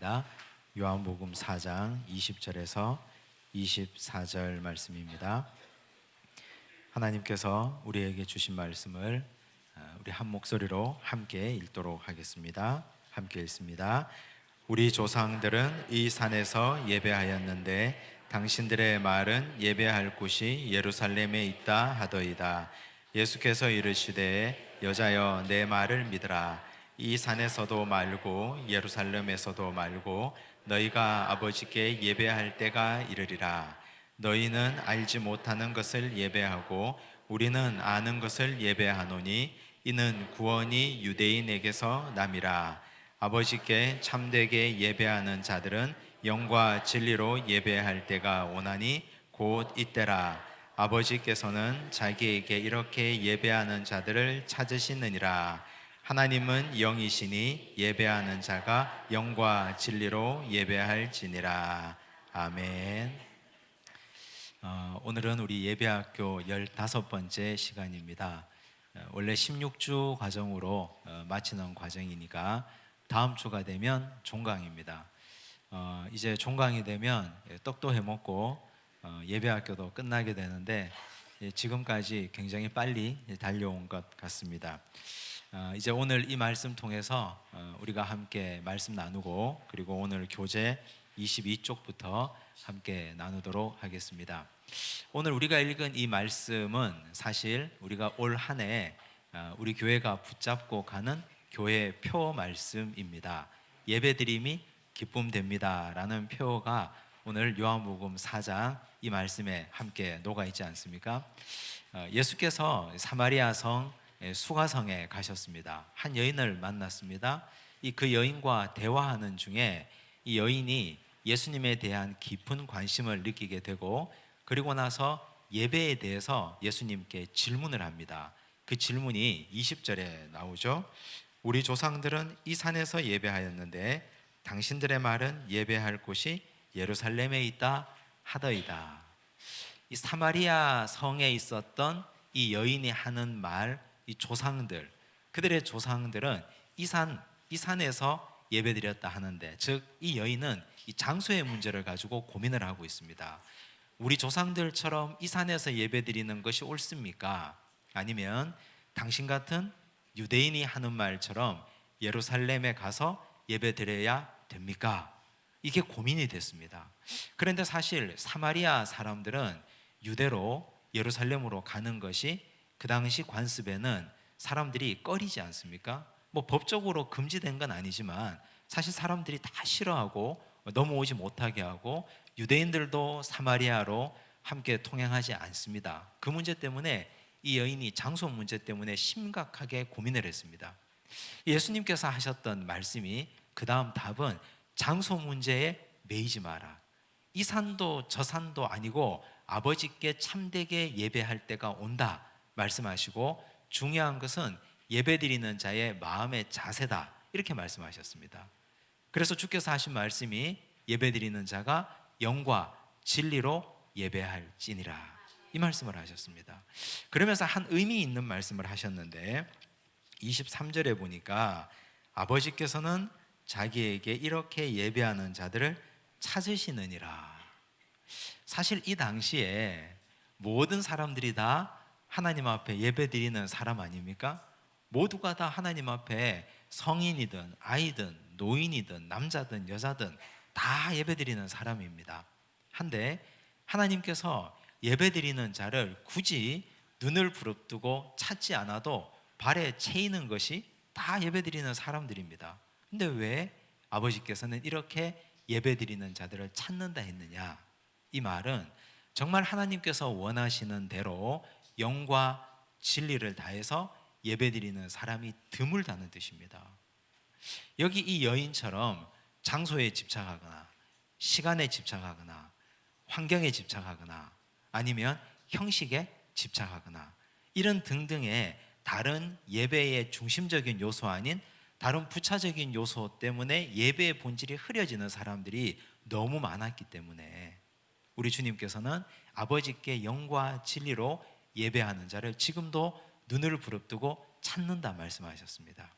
말씀입니다. 요한복음 4장 20절에서 24절 말씀입니다. 하나님께서 우리에게 주신 말씀을 우리 한 목소리로 함께 읽도록 하겠습니다. 함께 읽습니다. 우리 조상들은 이 산에서 예배하였는데 당신들의 말은 예배할 곳이 예루살렘에 있다 하더이다. 예수께서 이르시되 여자여 내 말을 믿으라. 이 산에서도 말고 예루살렘에서도 말고 너희가 아버지께 예배할 때가 이르리라. 너희는 알지 못하는 것을 예배하고 우리는 아는 것을 예배하노니 이는 구원이 유대인에게서 남이라. 아버지께 참되게 예배하는 자들은 영과 진리로 예배할 때가 오나니 곧 이때라. 아버지께서는 자기에게 이렇게 예배하는 자들을 찾으시느니라. 하나님은 영이시니 예배하는 자가 영과 진리로 예배할지니라. 아멘. 오늘은 우리 예배학교 15번째 시간입니다. 원래 16주 과정으로 마치는 과정이니까 다음 주가 되면 종강입니다. 이제 종강이 되면 떡도 해먹고 예배학교도 끝나게 되는데 지금까지 굉장히 빨리 달려온 것 같습니다. 이제 오늘 이 말씀 통해서 우리가 함께 말씀 나누고 그리고 오늘 교재 22쪽부터 함께 나누도록 하겠습니다. 오늘 우리가 읽은 이 말씀은 사실 우리가 올 한 해 우리 교회가 붙잡고 가는 교회 표 말씀입니다. 예배드림이 기쁨됩니다 라는 표가 오늘 요한복음 4장 이 말씀에 함께 녹아 있지 않습니까? 예수께서 사마리아 성 수가성에 가셨습니다. 한 여인을 만났습니다. 그 여인과 대화하는 중에 이 여인이 예수님에 대한 깊은 관심을 느끼게 되고 그리고 나서 예배에 대해서 예수님께 질문을 합니다. 그 질문이 20절에 나오죠. 우리 조상들은 이 산에서 예배하였는데 당신들의 말은 예배할 곳이 예루살렘에 있다 하더이다. 이 사마리아 성에 있었던 이 여인이 하는 말, 이 조상들, 그들의 조상들은 이 산에서 예배드렸다 하는데, 즉 이 여인은 이 장소의 문제를 가지고 고민을 하고 있습니다. 우리 조상들처럼 이 산에서 예배드리는 것이 옳습니까? 아니면 당신 같은 유대인이 하는 말처럼 예루살렘에 가서 예배드려야 됩니까? 이게 고민이 됐습니다. 그런데 사실 사마리아 사람들은 유대로 예루살렘으로 가는 것이 그 당시 관습에는 사람들이 꺼리지 않습니까? 뭐 법적으로 금지된 건 아니지만 사실 사람들이 다 싫어하고 넘어오지 못하게 하고 유대인들도 사마리아로 함께 통행하지 않습니다. 그 문제 때문에 이 여인이 장소 문제 때문에 심각하게 고민을 했습니다. 예수님께서 하셨던 말씀이 그 다음 답은 장소 문제에 매이지 마라. 이 산도 저 산도 아니고 아버지께 참되게 예배할 때가 온다 말씀하시고, 중요한 것은 예배드리는 자의 마음의 자세다 이렇게 말씀하셨습니다. 그래서 주께서 하신 말씀이 예배드리는 자가 영과 진리로 예배할지니라 이 말씀을 하셨습니다. 그러면서 한 의미 있는 말씀을 하셨는데 23절에 보니까 아버지께서는 자기에게 이렇게 예배하는 자들을 찾으시느니라. 사실 이 당시에 모든 사람들이 다 하나님 앞에 예배드리는 사람 아닙니까? 모두가 다 하나님 앞에 성인이든 아이든 노인이든 남자든 여자든 다 예배드리는 사람입니다. 한데 하나님께서 예배드리는 자를 굳이 눈을 부릅뜨고 찾지 않아도 발에 채이는 것이 다 예배드리는 사람들입니다. 근데 왜 아버지께서는 이렇게 예배드리는 자들을 찾는다 했느냐? 이 말은 정말 하나님께서 원하시는 대로 영과 진리를 다해서 예배드리는 사람이 드물다는 뜻입니다. 여기 이 여인처럼 장소에 집착하거나 시간에 집착하거나 환경에 집착하거나 아니면 형식에 집착하거나 이런 등등의 다른 예배의 중심적인 요소 아닌 다른 부차적인 요소 때문에 예배의 본질이 흐려지는 사람들이 너무 많았기 때문에 우리 주님께서는 아버지께 영과 진리로 예배하는 자를 지금도 눈을 부릅뜨고 찾는다 말씀하셨습니다.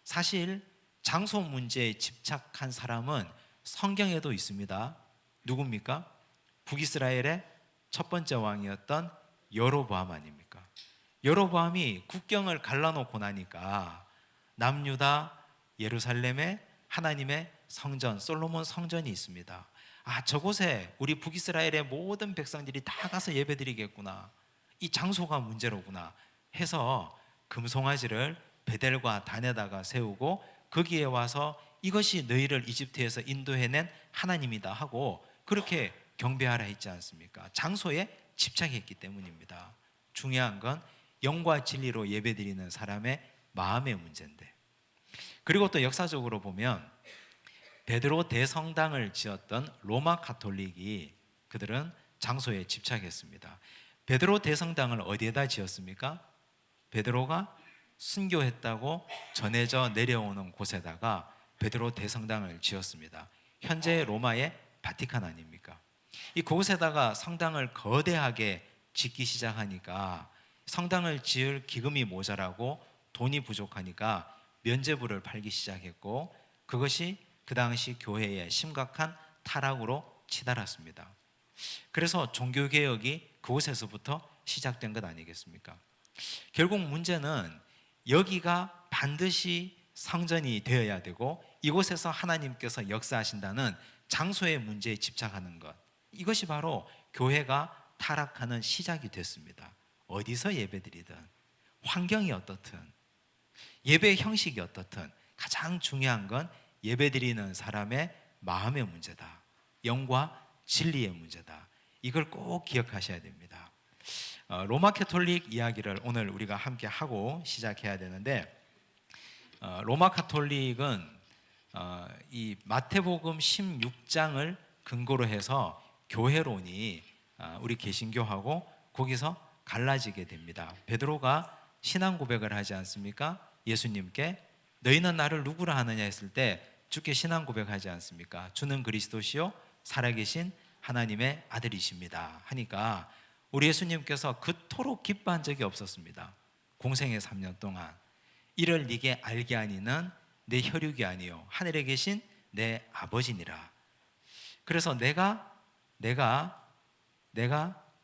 사실 장소 문제에 집착한 사람은 성경에도 있습니다. 누굽니까? 북이스라엘의 첫 번째 왕이었던 여로보암 아닙니까? 여로보암이 국경을 갈라놓고 나니까 남유다 예루살렘에 하나님의 성전, 솔로몬 성전이 있습니다. 아, 저곳에 우리 북이스라엘의 모든 백성들이 다 가서 예배드리겠구나, 이 장소가 문제로구나 해서 금송아지를 베델과 단에다가 세우고 거기에 와서 이것이 너희를 이집트에서 인도해낸 하나님이다 하고 그렇게 경배하라 했지 않습니까? 장소에 집착했기 때문입니다. 중요한 건 영과 진리로 예배드리는 사람의 마음의 문제인데, 그리고 또 역사적으로 보면 베드로 대성당을 지었던 로마 가톨릭이 그들은 장소에 집착했습니다. 베드로 대성당을 어디에다 지었습니까? 베드로가 순교했다고 전해져 내려오는 곳에다가 베드로 대성당을 지었습니다. 현재 로마의 바티칸 아닙니까? 이 곳에다가 성당을 거대하게 짓기 시작하니까 성당을 지을 기금이 모자라고 돈이 부족하니까 면죄부를 팔기 시작했고, 그것이 그 당시 교회의 심각한 타락으로 치달았습니다. 그래서 종교개혁이 그곳에서부터 시작된 것 아니겠습니까? 결국 문제는 여기가 반드시 성전이 되어야 되고 이곳에서 하나님께서 역사하신다는 장소의 문제에 집착하는 것, 이것이 바로 교회가 타락하는 시작이 됐습니다. 어디서 예배드리든, 환경이 어떻든, 예배 형식이 어떻든 가장 중요한 건 예배드리는 사람의 마음의 문제다. 영과 진리의 문제다. 이걸 꼭 기억하셔야 됩니다. 로마 가톨릭 이야기를 오늘 우리가 함께 하고 시작해야 되는데, 로마 가톨릭은 이 마태복음 16장을 근거로 해서 교회론이 우리 개신교하고 거기서 갈라지게 됩니다. 베드로가 신앙 고백을 하지 않습니까? 예수님께 너희는 나를 누구라 하느냐 했을 때 주께 신앙 고백하지 않습니까? 주는 그리스도시요 살아계신 하나님의 아들이십니다 하니까 우리 예수님께서 그토록 기뻐한 적이 없었습니다. 공생의 3년 동안 이를 네게 알게 하니는 내 혈육이 아니요 하늘에 계신 내 아버지니라. 그래서 내가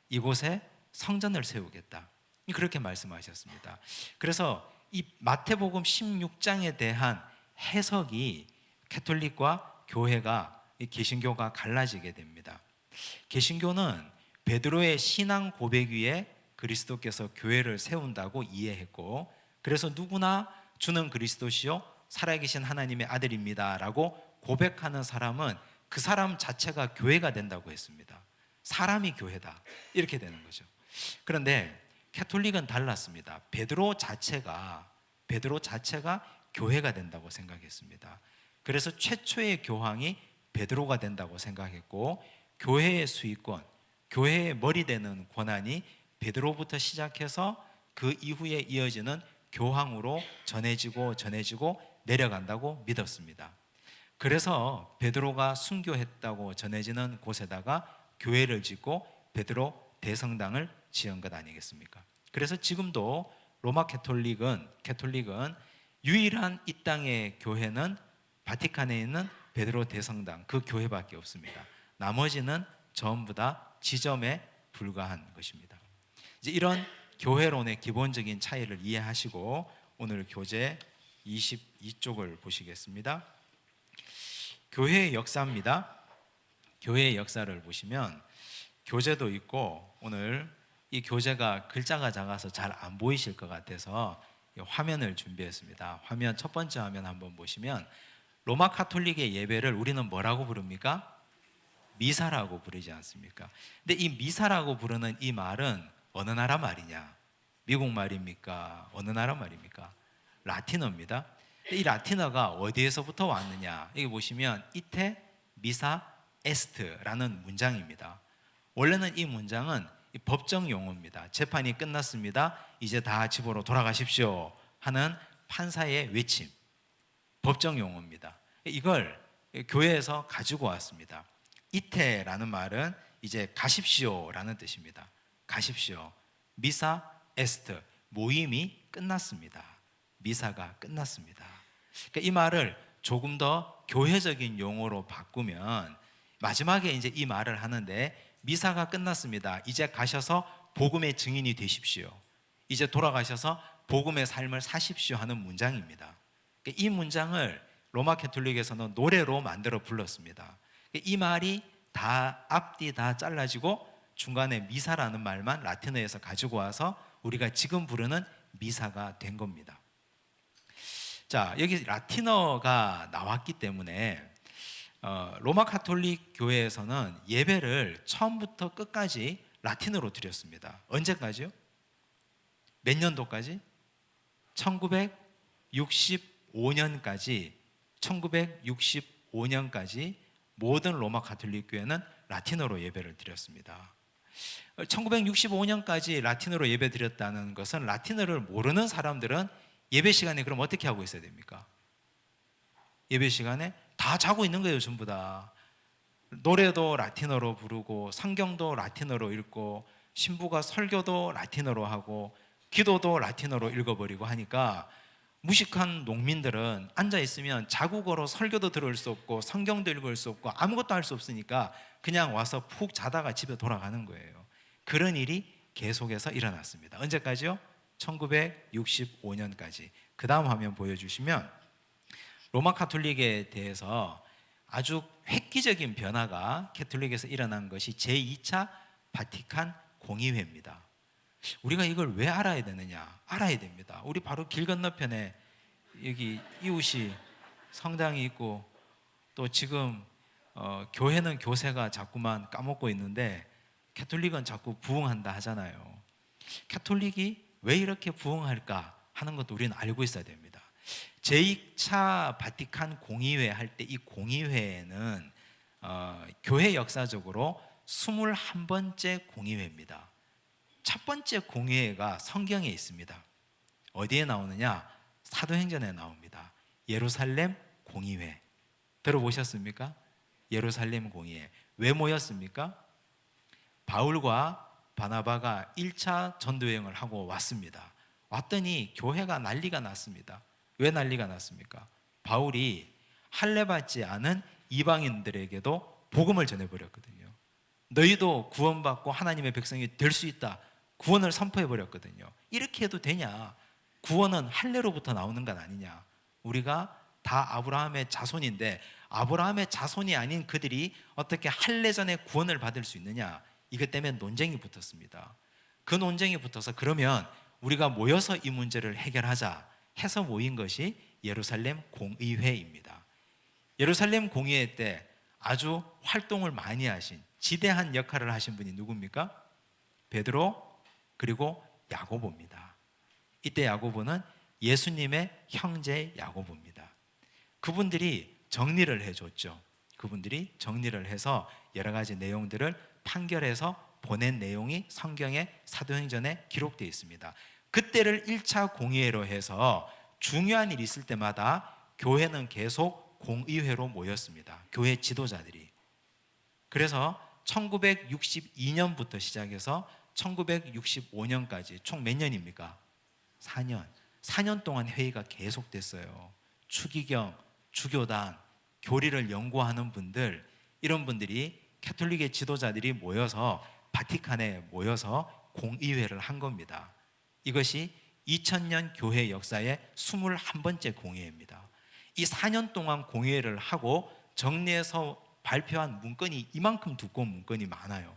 이곳에 성전을 세우겠다, 그렇게 말씀하셨습니다. 그래서 이 마태복음 16장에 대한 해석이 가톨릭과 교회가, 개신교가 갈라지게 됩니다. 개신교는 베드로의 신앙 고백 위에 그리스도께서 교회를 세운다고 이해했고, 그래서 누구나 주는 그리스도시요 살아계신 하나님의 아들입니다 라고 고백하는 사람은 그 사람 자체가 교회가 된다고 했습니다. 사람이 교회다, 이렇게 되는 거죠. 그런데 가톨릭은 달랐습니다. 베드로 자체가 교회가 된다고 생각했습니다. 그래서 최초의 교황이 베드로가 된다고 생각했고, 교회의 수익권, 교회의 머리 되는 권한이 베드로부터 시작해서 그 이후에 이어지는 교황으로 전해지고 내려간다고 믿었습니다. 그래서 베드로가 순교했다고 전해지는 곳에다가 교회를 짓고 베드로 대성당을 지은 것 아니겠습니까? 그래서 지금도 로마 가톨릭은 유일한 이 땅의 교회는 바티칸에 있는 베드로 대성당, 그 교회밖에 없습니다. 나머지는 전부 다 지점에 불과한 것입니다. 이제 이런 교회론의 기본적인 차이를 이해하시고 오늘 교재 22쪽을 보시겠습니다. 교회의 역사입니다. 교회의 역사를 보시면 교재도 있고, 오늘 이 교재가 글자가 작아서 잘 안 보이실 것 같아서 화면을 준비했습니다. 화면 첫 번째 화면 한번 보시면 로마 가톨릭의 예배를 우리는 뭐라고 부릅니까? 미사라고 부르지 않습니까? 근데 이 미사라고 부르는 이 말은 어느 나라 말이냐? 미국 말입니까? 어느 나라 말입니까? 라틴어입니다. 이 라틴어가 어디에서부터 왔느냐? 여기 보시면 이테 미사 에스트라는 문장입니다. 원래는 이 문장은 법정 용어입니다. 재판이 끝났습니다, 이제 다 집으로 돌아가십시오 하는 판사의 외침, 법정 용어입니다. 이걸 교회에서 가지고 왔습니다. 이테라는 말은 이제 가십시오라는 뜻입니다. 가십시오. 미사 에스트, 모임이 끝났습니다. 미사가 끝났습니다. 그러니까 이 말을 조금 더 교회적인 용어로 바꾸면 마지막에 이제 이 말을 하는데, 미사가 끝났습니다. 이제 가셔서 복음의 증인이 되십시오. 이제 돌아가셔서 복음의 삶을 사십시오 하는 문장입니다. 이 문장을 로마 캐톨릭에서는 노래로 만들어 불렀습니다. 이 말이 다 앞뒤 다 잘라지고 중간에 미사라는 말만 라틴어에서 가지고 와서 우리가 지금 부르는 미사가 된 겁니다. 자, 여기 라틴어가 나왔기 때문에 로마 카톨릭 교회에서는 예배를 처음부터 끝까지 라틴어로 드렸습니다. 언제까지요? 몇 년도까지? 1965년까지 모든 로마 카톨릭 교회는 라틴어로 예배를 드렸습니다. 1965년까지 라틴어로 예배 드렸다는 것은 라틴어를 모르는 사람들은 예배 시간에 그럼 어떻게 하고 있어야 됩니까? 예배 시간에 다 자고 있는 거예요. 전부 다. 노래도 라틴어로 부르고 성경도 라틴어로 읽고 신부가 설교도 라틴어로 하고 기도도 라틴어로 읽어버리고 하니까 무식한 농민들은 앉아있으면 자국어로 설교도 들을 수 없고 성경도 읽을 수 없고 아무것도 할 수 없으니까 그냥 와서 푹 자다가 집에 돌아가는 거예요. 그런 일이 계속해서 일어났습니다. 언제까지요? 1965년까지. 그 다음 화면 보여주시면 로마 카톨릭에 대해서 아주 획기적인 변화가 캐톨릭에서 일어난 것이 제2차 바티칸 공의회입니다. 우리가 이걸 왜 알아야 되느냐? 알아야 됩니다. 우리 바로 길 건너편에 여기 이웃이 성당이 있고 또 지금 교회는 교세가 자꾸만 까먹고 있는데 캐톨릭은 자꾸 부흥한다 하잖아요. 캐톨릭이 왜 이렇게 부흥할까 하는 것도 우리는 알고 있어야 됩니다. 제2차 바티칸 공의회 할 때 이 공의회는 교회 역사적으로 21번째 공의회입니다. 첫 번째 공의회가 성경에 있습니다. 어디에 나오느냐? 사도행전에 나옵니다. 예루살렘 공의회. 들어보셨습니까? 예루살렘 공의회. 왜 모였습니까? 바울과 바나바가 1차 전도여행을 하고 왔습니다. 왔더니 교회가 난리가 났습니다. 왜 난리가 났습니까? 바울이 할례받지 않은 이방인들에게도 복음을 전해버렸거든요. 너희도 구원받고 하나님의 백성이 될 수 있다. 구원을 선포해버렸거든요. 이렇게 해도 되냐? 구원은 할례로부터 나오는 것 아니냐? 우리가 다 아브라함의 자손인데 아브라함의 자손이 아닌 그들이 어떻게 할례 전에 구원을 받을 수 있느냐? 이것 때문에 논쟁이 붙었습니다. 그 논쟁이 붙어서 그러면 우리가 모여서 이 문제를 해결하자 해서 모인 것이 예루살렘 공의회입니다. 예루살렘 공의회 때 아주 활동을 많이 하신 지대한 역할을 하신 분이 누굽니까? 베드로 그리고 야고보입니다. 이때 야고보는 예수님의 형제 야고보입니다. 그분들이 정리를 해줬죠. 그분들이 정리를 해서 여러 가지 내용들을 판결해서 보낸 내용이 성경의 사도행전에 기록되어 있습니다. 그때를 1차 공의회로 해서 중요한 일이 있을 때마다 교회는 계속 공의회로 모였습니다. 교회 지도자들이. 그래서 1962년부터 시작해서 1965년까지 총 몇 년입니까? 4년. 4년 동안 회의가 계속됐어요. 추기경, 주교단, 교리를 연구하는 분들, 이런 분들이 캐톨릭의 지도자들이 모여서 바티칸에 모여서 공의회를 한 겁니다. 이것이 2000년 교회 역사의 21번째 공의회입니다. 이 4년 동안 공의회를 하고 정리해서 발표한 문건이 이만큼 두꺼운 문건이 많아요.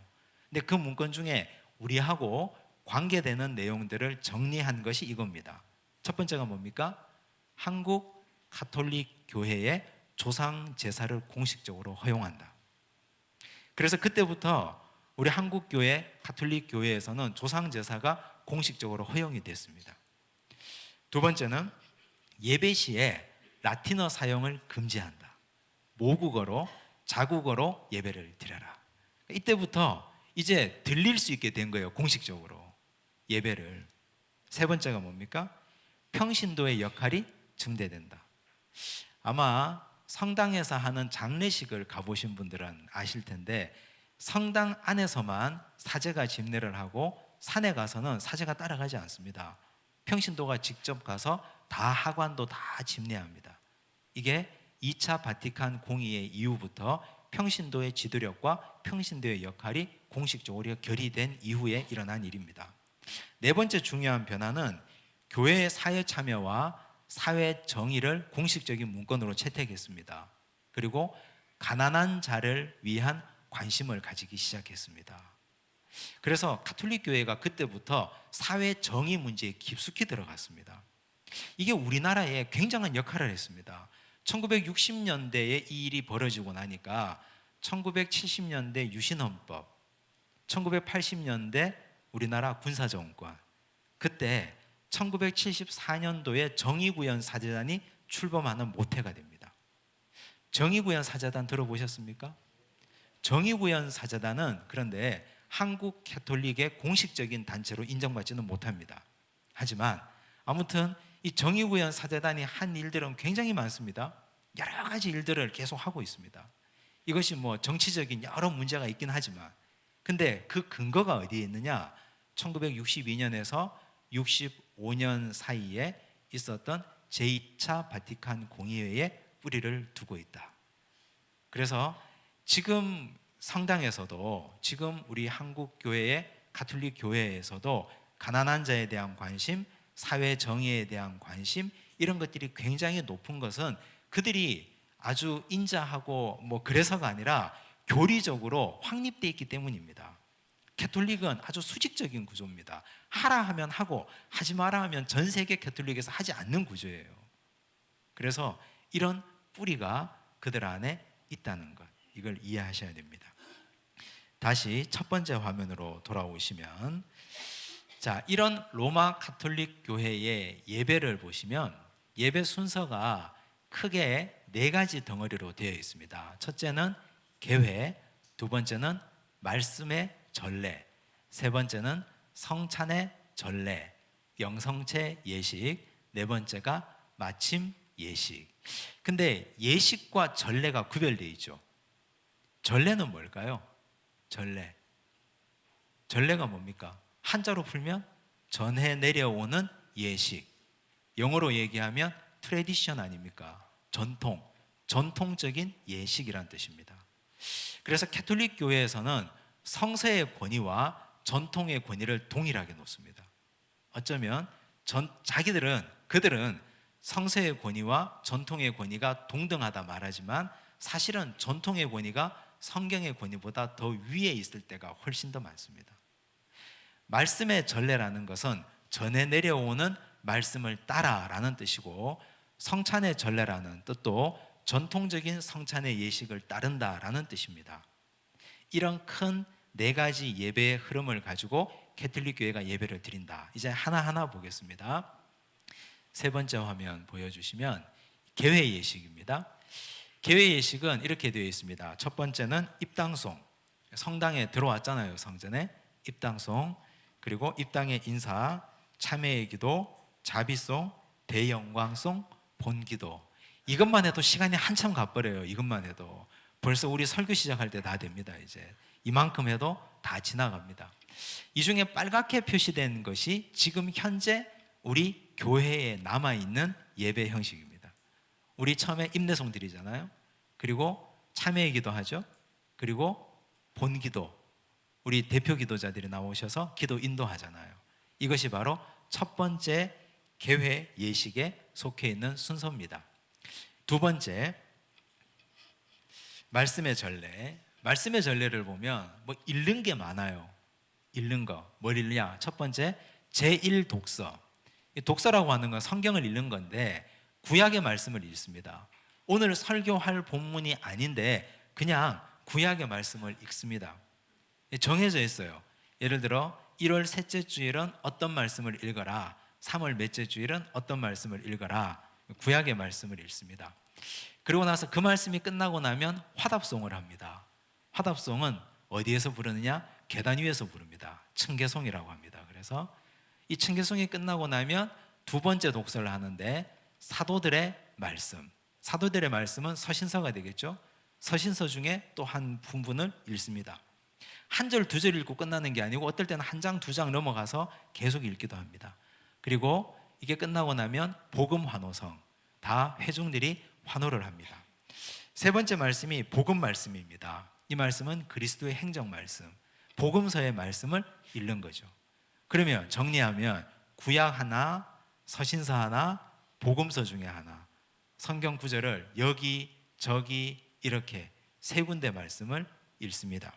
근데 그 문건 중에 우리하고 관계되는 내용들을 정리한 것이 이겁니다. 첫 번째가 뭡니까? 한국 가톨릭 교회의 조상 제사를 공식적으로 허용한다. 그래서 그때부터 우리 한국 교회 가톨릭 교회에서는 조상 제사가 공식적으로 허용이 됐습니다. 두 번째는 예배 시에 라틴어 사용을 금지한다. 모국어로 자국어로 예배를 드려라. 이때부터 이제 들릴 수 있게 된 거예요. 공식적으로 예배를. 세 번째가 뭡니까? 평신도의 역할이 증대된다. 아마 성당에서 하는 장례식을 가보신 분들은 아실 텐데 성당 안에서만 사제가 집례를 하고 산에 가서는 사제가 따라가지 않습니다. 평신도가 직접 가서 다 하관도 다 집례합니다. 이게 2차 바티칸 공의회 이후부터 평신도의 지도력과 평신도의 역할이 공식적으로 결의된 이후에 일어난 일입니다. 네 번째 중요한 변화는 교회의 사회 참여와 사회 정의를 공식적인 문건으로 채택했습니다. 그리고 가난한 자를 위한 관심을 가지기 시작했습니다. 그래서 가톨릭 교회가 그때부터 사회 정의 문제에 깊숙이 들어갔습니다. 이게 우리나라에 굉장한 역할을 했습니다. 1960년대에 이 일이 벌어지고 나니까 1970년대 유신헌법, 1980년대 우리나라 군사정권, 그때 1974년도에 정의구현 사제단이 출범하는 모태가 됩니다. 정의구현 사제단 들어보셨습니까? 정의구현 사제단은 그런데 한국 가톨릭의 공식적인 단체로 인정받지는 못합니다. 하지만 아무튼 이 정의구현 사제단이 한 일들은 굉장히 많습니다. 여러 가지 일들을 계속 하고 있습니다. 이것이 뭐 정치적인 여러 문제가 있긴 하지만, 근데 그 근거가 어디에 있느냐? 1962년에서 65년 사이에 있었던 제2차 바티칸 공의회에 뿌리를 두고 있다. 그래서 지금 성당에서도, 지금 우리 한국 교회의 가톨릭 교회에서도 가난한 자에 대한 관심, 사회 정의에 대한 관심, 이런 것들이 굉장히 높은 것은 그들이 아주 인자하고 뭐 그래서가 아니라 교리적으로 확립되어 있기 때문입니다. 가톨릭은 아주 수직적인 구조입니다. 하라 하면 하고 하지 마라 하면 전 세계 가톨릭에서 하지 않는 구조예요. 그래서 이런 뿌리가 그들 안에 있다는 것, 이걸 이해하셔야 됩니다. 다시 첫 번째 화면으로 돌아오시면, 자, 이런 로마 가톨릭 교회의 예배를 보시면 예배 순서가 크게 네 가지 덩어리로 되어 있습니다. 첫째는 개회, 두 번째는 말씀의 전례, 세 번째는 성찬의 전례, 영성체 예식, 네 번째가 마침 예식. 근데 예식과 전례가 구별되어 있죠. 전례는 뭘까요? 전례가 뭡니까? 한자로 풀면 전해 내려오는 예식, 영어로 얘기하면 트래디션 아닙니까? 전통적인 예식이란 뜻입니다. 그래서 가톨릭 교회에서는 성서의 권위와 전통의 권위를 동일하게 놓습니다. 어쩌면 그들은 성서의 권위와 전통의 권위가 동등하다 말하지만, 사실은 전통의 권위가 성경의 권위보다 더 위에 있을 때가 훨씬 더 많습니다. 말씀의 전례라는 것은 전해 내려오는 말씀을 따라라는 뜻이고, 성찬의 전례라는 뜻도 전통적인 성찬의 예식을 따른다라는 뜻입니다. 이런 큰 네 가지 예배의 흐름을 가지고 가톨릭 교회가 예배를 드린다. 이제 하나하나 보겠습니다. 세 번째 화면 보여주시면 개회 예식입니다. 개회 예식은 이렇게 되어 있습니다. 첫 번째는 입당송, 성당에 들어왔잖아요. 성전에 입당송, 그리고 입당의 인사, 참회의 기도, 자비송, 대영광송, 본기도. 이것만 해도 시간이 한참 가버려요. 이것만 해도 벌써 우리 설교 시작할 때 다 됩니다. 이제 이만큼 해도 다 지나갑니다. 이 중에 빨갛게 표시된 것이 지금 현재 우리 교회에 남아있는 예배 형식입니다. 우리 처음에 임내송 드리잖아요. 그리고 참회의 기도 하죠. 그리고 본기도, 우리 대표 기도자들이 나오셔서 기도 인도하잖아요. 이것이 바로 첫 번째 개회 예식에 속해 있는 순서입니다. 두 번째, 말씀의 전례. 말씀의 전례를 보면 뭐 읽는 게 많아요. 읽는 거, 뭘 읽냐? 첫 번째, 제1독서. 독서라고 하는 건 성경을 읽는 건데 구약의 말씀을 읽습니다. 오늘 설교할 본문이 아닌데 그냥 구약의 말씀을 읽습니다. 정해져 있어요. 예를 들어 1월 셋째 주일은 어떤 말씀을 읽어라, 3월 몇째 주일은 어떤 말씀을 읽어라, 구약의 말씀을 읽습니다. 그리고 나서 그 말씀이 끝나고 나면 화답송을 합니다. 화답송은 어디에서 부르느냐? 계단 위에서 부릅니다. 층계송이라고 합니다. 그래서 이 층계송이 끝나고 나면 두 번째 독서를 하는데 사도들의 말씀은 서신서가 되겠죠. 서신서 중에 또 한 부분을 읽습니다. 한 절 두 절 읽고 끝나는 게 아니고 어떨 때는 한 장 두 장 넘어가서 계속 읽기도 합니다. 그리고 이게 끝나고 나면 복음 환호성, 다 회중들이 환호를 합니다. 세 번째 말씀이 복음 말씀입니다. 이 말씀은 그리스도의 행정 말씀, 복음서의 말씀을 읽는 거죠. 그러면 정리하면 구약 하나, 서신서 하나, 복음서 중에 하나, 성경 구절을 여기 저기 이렇게 세 군데 말씀을 읽습니다.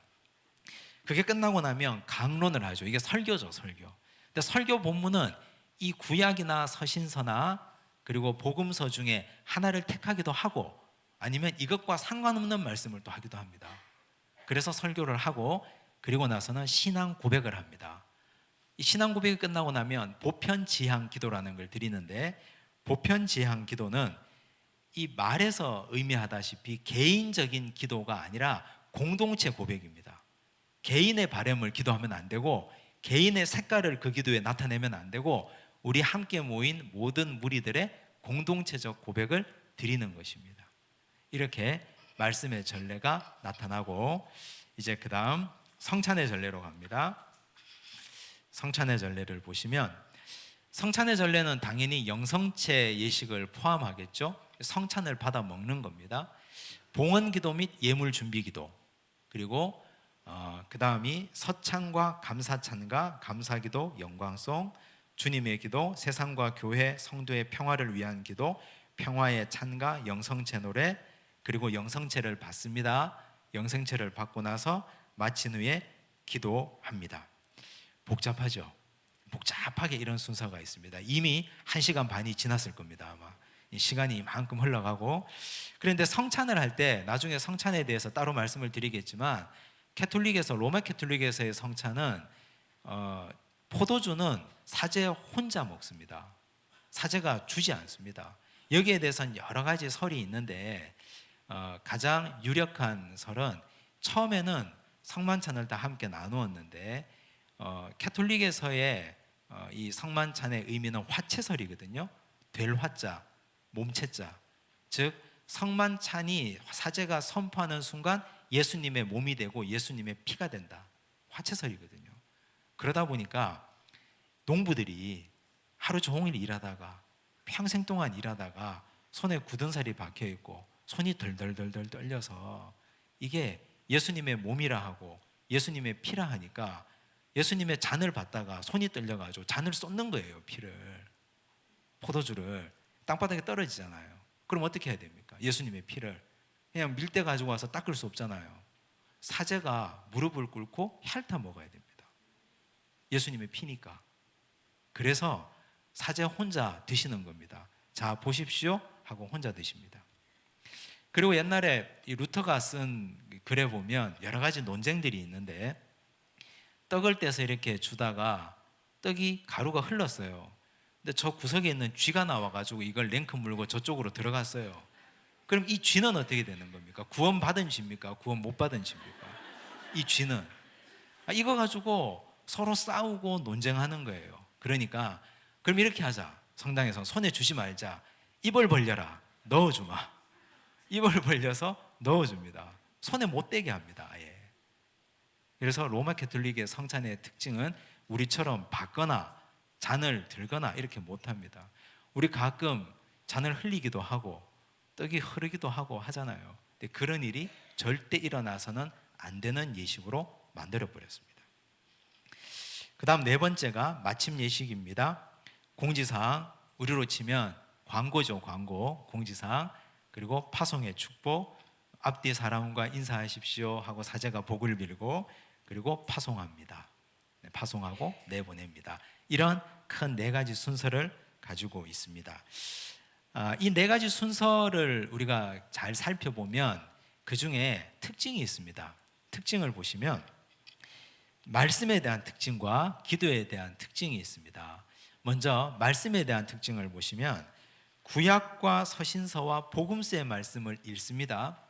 그게 끝나고 나면 강론을 하죠. 이게 설교죠, 설교. 근데 설교 본문은 이 구약이나 서신서나 그리고 복음서 중에 하나를 택하기도 하고 아니면 이것과 상관없는 말씀을 또 하기도 합니다. 그래서 설교를 하고 그리고 나서는 신앙 고백을 합니다. 이 신앙 고백이 끝나고 나면 보편지향 기도라는 걸 드리는데, 보편지향 기도는 이 말에서 의미하다시피 개인적인 기도가 아니라 공동체 고백입니다. 개인의 바람을 기도하면 안 되고 개인의 색깔을 그 기도에 나타내면 안 되고 우리 함께 모인 모든 무리들의 공동체적 고백을 드리는 것입니다. 이렇게 말씀의 전례가 나타나고 이제 그 다음 성찬의 전례로 갑니다. 성찬의 전례를 보시면 성찬의 전례는 당연히 영성체 예식을 포함하겠죠. 성찬을 받아 먹는 겁니다. 봉헌기도 및 예물준비기도, 그리고 그 다음이 서찬과 감사찬과 감사기도, 영광송, 주님의 기도, 세상과 교회, 성도의 평화를 위한 기도, 평화의 찬가, 영성체 노래, 그리고 영성체를 받습니다. 영성체를 받고 나서 마친 후에 기도합니다. 복잡하죠? 복잡하게 이런 순서가 있습니다. 이미 1시간 반이 지났을 겁니다. 아마 시간이 이만큼 흘러가고. 그런데 성찬을 할 때 나중에 성찬에 대해서 따로 말씀을 드리겠지만 캐톨릭에서, 로마 캐톨릭에서의 성찬은 포도주는 사제 혼자 먹습니다. 사제가 주지 않습니다. 여기에 대해서는 여러 가지 설이 있는데 가장 유력한 설은 처음에는 성만찬을 다 함께 나누었는데 캐톨릭에서의 이 성만찬의 의미는 화채설이거든요. 될 화자, 몸체자. 즉 성만찬이 사제가 선포하는 순간 예수님의 몸이 되고 예수님의 피가 된다. 화채설이거든요. 그러다 보니까 농부들이 하루 종일 일하다가 평생 동안 일하다가 손에 굳은 살이 박혀 있고 손이 덜덜덜덜 떨려서 이게 예수님의 몸이라 하고 예수님의 피라 하니까 예수님의 잔을 받다가 손이 떨려가지고 잔을 쏟는 거예요. 피를, 포도주를 땅바닥에 떨어지잖아요. 그럼 어떻게 해야 됩니까? 예수님의 피를 그냥 밀대 가지고 와서 닦을 수 없잖아요. 사제가 무릎을 꿇고 핥아 먹어야 됩니다. 예수님의 피니까. 그래서 사제 혼자 드시는 겁니다. 자 보십시오 하고 혼자 드십니다. 그리고 옛날에 이 루터가 쓴 글에 보면 여러 가지 논쟁들이 있는데 떡을 떼서 이렇게 주다가 떡이 가루가 흘렀어요. 근데 저 구석에 있는 쥐가 나와가지고 이걸 랭크 물고 저쪽으로 들어갔어요. 그럼 이 쥐는 어떻게 되는 겁니까? 구원받은 쥐입니까? 구원 못 받은 쥐입니까? 이 쥐는 이거 가지고 서로 싸우고 논쟁하는 거예요. 그러니까 그럼 이렇게 하자. 성당에서 손에 주지 말자. 입을 벌려라. 넣어주마. 입을 벌려서 넣어줍니다. 손에 못 대게 합니다. 아예. 그래서 로마 캐톨릭의 성찬의 특징은 우리처럼 받거나 잔을 들거나 이렇게 못합니다. 우리 가끔 잔을 흘리기도 하고 떡이 흐르기도 하고 하잖아요. 근데 그런 일이 절대 일어나서는 안 되는 예식으로 만들어버렸습니다. 그 다음 네 번째가 마침 예식입니다. 공지사항, 우리로 치면 광고죠. 광고, 공지사항, 그리고 파송의 축복, 앞뒤 사람과 인사하십시오 하고 사제가 복을 빌고 그리고 파송합니다. 파송하고 내보냅니다. 이런 큰 네 가지 순서를 가지고 있습니다. 이 네 가지 순서를 우리가 잘 살펴보면 그 중에 특징이 있습니다. 특징을 보시면 말씀에 대한 특징과 기도에 대한 특징이 있습니다. 먼저 말씀에 대한 특징을 보시면 구약과 서신서와 복음서의 말씀을 읽습니다.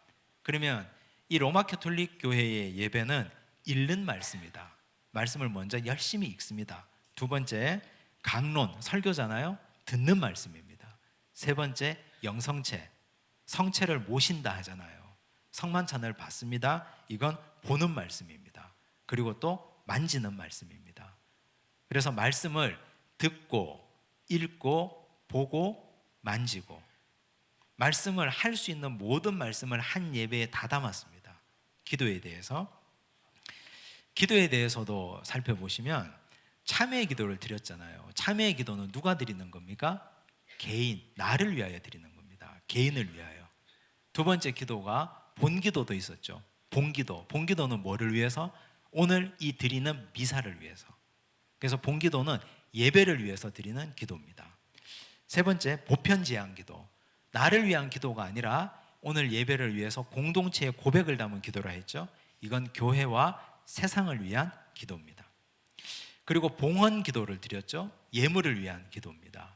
그러면 이 로마 캐톨릭 교회의 예배는 읽는 말씀이다. 말씀을 먼저 열심히 읽습니다. 두 번째, 강론, 설교잖아요. 듣는 말씀입니다. 세 번째, 영성체, 성체를 모신다 하잖아요. 성만찬을 받습니다. 이건 보는 말씀입니다. 그리고 또 만지는 말씀입니다. 그래서 말씀을 듣고, 읽고, 보고, 만지고. 말씀을 할 수 있는 모든 말씀을 한 예배에 다 담았습니다. 기도에 대해서도 살펴보시면 참회의 기도를 드렸잖아요. 참회의 기도는 누가 드리는 겁니까? 개인, 나를 위하여 드리는 겁니다. 개인을 위하여. 두 번째 기도가 본기도도 있었죠. 본기도는 뭐를 위해서? 오늘 이 드리는 미사를 위해서. 그래서 본기도는 예배를 위해서 드리는 기도입니다. 세 번째, 보편제한 기도. 나를 위한 기도가 아니라 오늘 예배를 위해서 공동체의 고백을 담은 기도라 했죠. 이건 교회와 세상을 위한 기도입니다. 그리고 봉헌 기도를 드렸죠. 예물을 위한 기도입니다.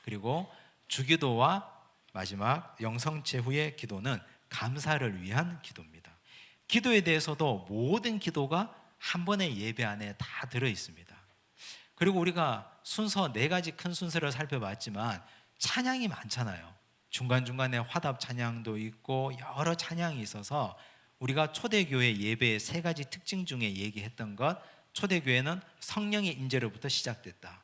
그리고 주기도와 마지막 영성체 후의 기도는 감사를 위한 기도입니다. 기도에 대해서도 모든 기도가 한 번의 예배 안에 다 들어 있습니다. 그리고 우리가 순서 네 가지 큰 순서를 살펴봤지만 찬양이 많잖아요. 중간중간에 화답 찬양도 있고 여러 찬양이 있어서 우리가 초대교회 예배의 세 가지 특징 중에 얘기했던 것, 초대교회는 성령의 임재로부터 시작됐다.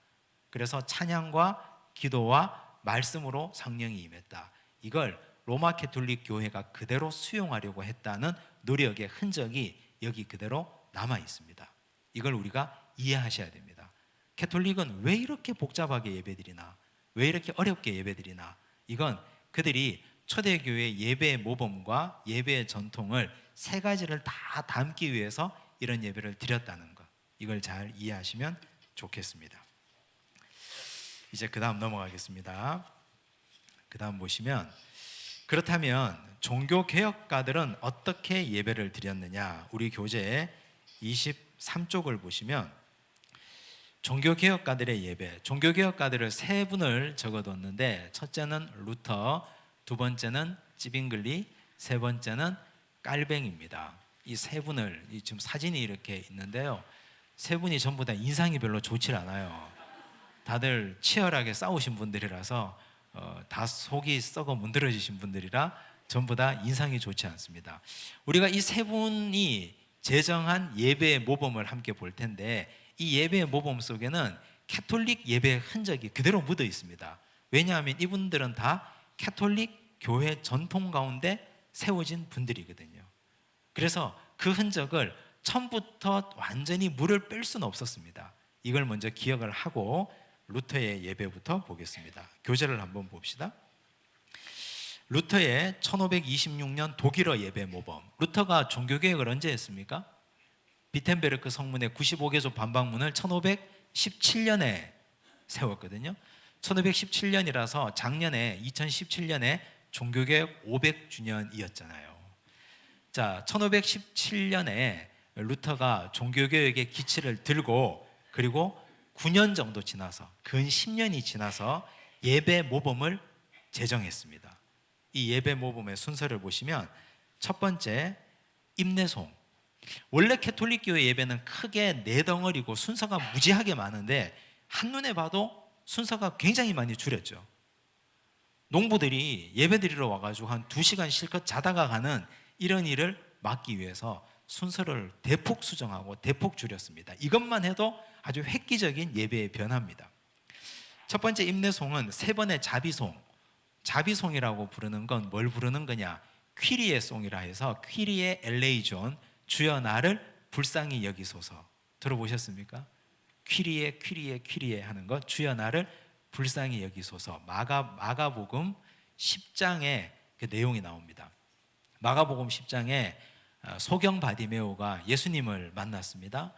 그래서 찬양과 기도와 말씀으로 성령이 임했다. 이걸 로마 가톨릭 교회가 그대로 수용하려고 했다는 노력의 흔적이 여기 그대로 남아 있습니다. 이걸 우리가 이해하셔야 됩니다. 가톨릭은 왜 이렇게 복잡하게 예배드리나? 왜 이렇게 어렵게 예배드리나? 이건 그들이 초대교회 예배의 모범과 예배의 전통을 세 가지를 다 담기 위해서 이런 예배를 드렸다는 것, 이걸 잘 이해하시면 좋겠습니다. 이제 그 다음 넘어가겠습니다. 그 다음 보시면, 그렇다면 종교개혁가들은 어떻게 예배를 드렸느냐? 우리 교재 23쪽을 보시면 종교개혁가들의 예배, 종교개혁가들을 세 분을 적어뒀는데, 첫째는 루터, 두 번째는 찌빙글리, 세 번째는 깔뱅입니다. 이 세 분을, 지금 사진이 이렇게 있는데요, 세 분이 전부 다 인상이 별로 좋지 않아요. 다들 치열하게 싸우신 분들이라서 다 속이 썩어 문드러지신 분들이라 전부 다 인상이 좋지 않습니다. 우리가 이 세 분이 제정한 예배의 모범을 함께 볼 텐데, 이 예배의 모범 속에는 가톨릭 예배의 흔적이 그대로 묻어 있습니다. 왜냐하면 이분들은 다 가톨릭 교회 전통 가운데 세워진 분들이거든요. 그래서 그 흔적을 처음부터 완전히 물을 뺄 수는 없었습니다. 이걸 먼저 기억을 하고 루터의 예배부터 보겠습니다. 교재를 한번 봅시다. 루터의 1526년 독일어 예배 모범. 루터가 종교개혁을 언제 했습니까? 비텐베르크 성문의 95개조 반박문을 1517년에 세웠거든요. 1517년이라서 작년에 2017년에 종교개혁 500주년이었잖아요. 자, 1517년에 루터가 종교개혁의 기치를 들고, 그리고 9년 정도 지나서, 근 10년이 지나서 예배 모범을 제정했습니다. 이 예배 모범의 순서를 보시면, 첫 번째, 임내송. 원래 가톨릭 교회 예배는 크게 네 덩어리고 순서가 무지하게 많은데 한눈에 봐도 순서가 굉장히 많이 줄였죠. 농부들이 예배 드리러 와가지고 한 2시간 실컷 자다가 가는 이런 일을 막기 위해서 순서를 대폭 수정하고 대폭 줄였습니다. 이것만 해도 아주 획기적인 예배의 변화입니다. 첫 번째 임내송은 세 번의 자비송. 자비송이라고 부르는 건 뭘 부르는 거냐? 퀴리에 송이라 해서 퀴리에 엘레이존, 주여 나를 불쌍히 여기소서. 들어보셨습니까? 퀴리에 하는 것, 주여 나를 불쌍히 여기소서. 마가복음 10장에 그 내용이 나옵니다. 마가복음 10장에 소경 바디메오가 예수님을 만났습니다.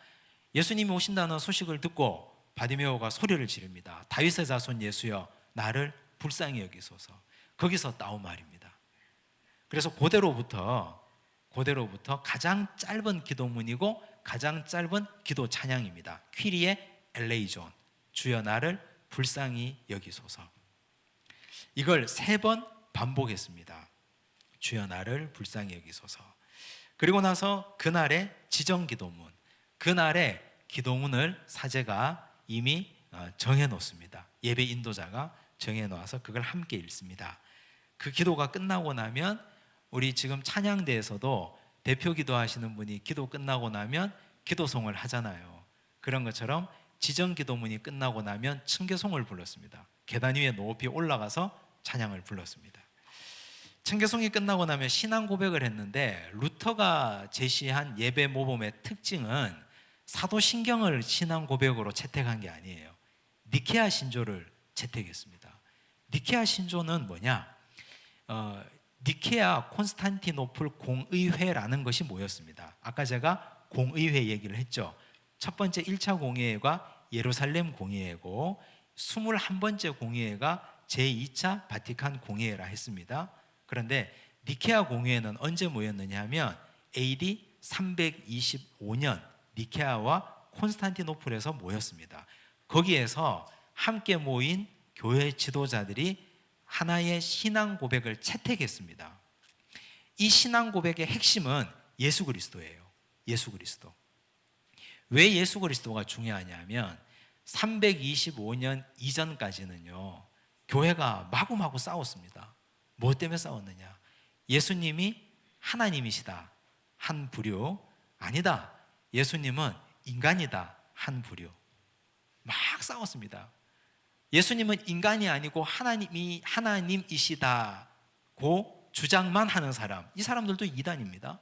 예수님이 오신다는 소식을 듣고 바디메오가 소리를 지릅니다. 다윗의 자손 예수여 나를 불쌍히 여기소서. 거기서 따온 말입니다. 그래서 그대로부터 가장 짧은 기도문이고 가장 짧은 기도 찬양입니다. 퀴리에 엘레이존, 주여 나를 불쌍히 여기소서. 이걸 3번 반복했습니다. 주여 나를 불쌍히 여기소서. 그리고 나서 그날의 지정 기도문, 그날의 기도문을 사제가 이미 정해 놓습니다. 예배 인도자가 정해 놓아서 그걸 함께 읽습니다. 그 기도가 끝나고 나면, 우리 지금 찬양대에서도 대표 기도하시는 분이 기도 끝나고 나면 기도송을 하잖아요. 그런 것처럼 지정 기도문이 끝나고 나면 층계송을 불렀습니다. 계단 위에 높이 올라가서 찬양을 불렀습니다. 청교송이 끝나고 나면 신앙 고백을 했는데 루터가 제시한 예배 모범의 특징은 사도신경을 신앙 고백으로 채택한 게 아니에요. 니케아 신조를 채택했습니다. 니케아 신조는 뭐냐? 니케아 콘스탄티노플 공의회라는 것이 모였습니다. 아까 제가 공의회 얘기를 했죠. 첫 번째 1차 공의회가 예루살렘 공의회고 21번째 공의회가 제2차 바티칸 공의회라 했습니다. 그런데 니케아 공의회는 언제 모였느냐 하면 AD 325년 니케아와 콘스탄티노플에서 모였습니다. 거기에서 함께 모인 교회 지도자들이 하나의 신앙 고백을 채택했습니다. 이 신앙 고백의 핵심은 예수 그리스도예요. 예수 그리스도. 왜 예수 그리스도가 중요하냐면 325년 이전까지는요, 교회가 마구마구 싸웠습니다. 뭐 때문에 싸웠느냐? 예수님이 하나님이시다, 한 부류. 아니다, 예수님은 인간이다, 한 부류. 막 싸웠습니다. 예수님은 인간이 아니고 하나님이시다고 주장만 하는 사람, 이 사람들도 이단입니다.